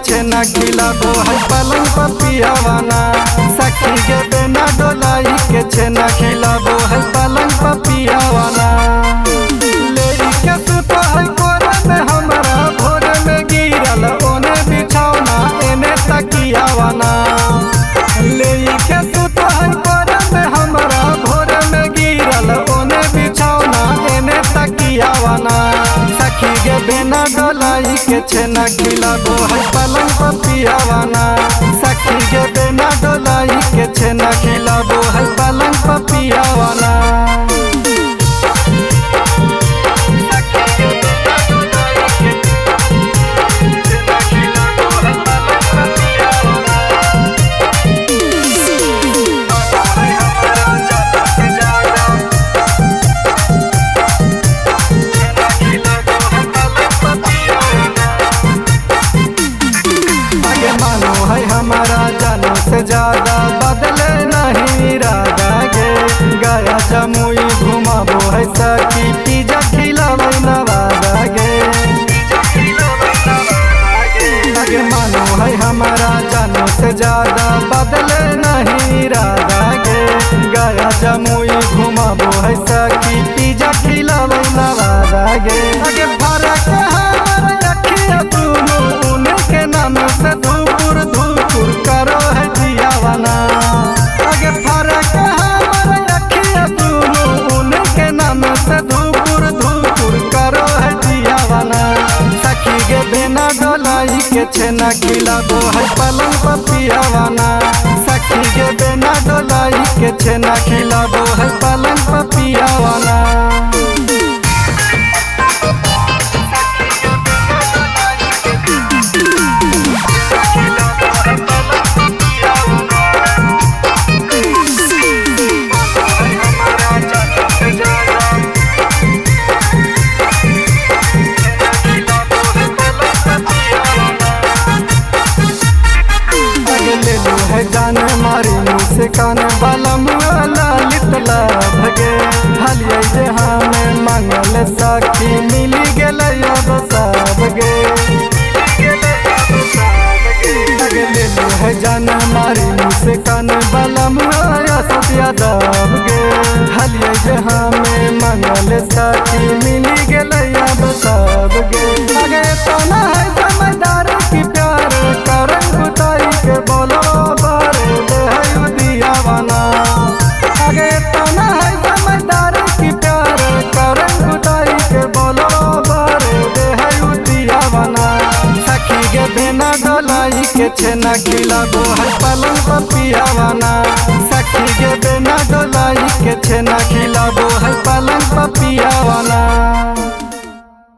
छेना खिलाबो है पलंग पर पियावाना। सखी के बिना डोलाई के छेना खिलाबो है पलंग पर पियावाना। ले के सुतो है कोरा में हमारा भोर में गिरल ओने बिछौना एने तकियावाना। ले के सुतो है कोरा में हमारा भोर में गिरल ओने बिछौना एने तकियावाना। सखी के बिना डोलाई के छेना खिलाबो है पलंग पर पियावाना। सखी के बिना डोलाई के छेना खिलाबो है पलंग पर पियावाना। हमारा जानो से ज्यादा बदले नहीं इरादा गे। गया जमुई घुमाबो है सखी पिज्जा खिलाबो नवादा गे। आगे मानो है हमारा जानो से ज्यादा बदले नहीं इरादा गे। गया जमुई घुमाबो है सखी पिज्जा खिलाबो नवादा गे। आगे फरक हमारा अखिया दोनों उनके नाम से धूपुर धूपुर करो है जियावाना। आगे फरक हमारा अखिया दोनों उनके नाम से धूपुर धूपुर करो है जियावाना। सखी के बिना डोलाई के छेना खिलाबो है पलंग पर पियावाना। सखी के बिना डोलाई के छेना खिलाबो है पलंग पर पियावाना। है जाने मारी मुस्कान वाला मुआला लितला भगे। हलिया जहाँ में मंगल सखी मिली गले अब सब गे। है जाने मारी मुस्कान वाला मुआला सतिया दब गे। हलिया जहाँ में मंगल सखी मिली गले अब सब गे। आगे तो ना है समझदार की प्यार करन गुताई के बोलो आगे तो ना है समझदार की प्यार करन गुताई के बोलो बारे दे है उदियावाना। सखी के बिना डोलाई के छेना खिलाबो है पलंग पर पियावाना। सखी के बिना डोलाई के छेना खिलाबो है पलंग पर पियावाना।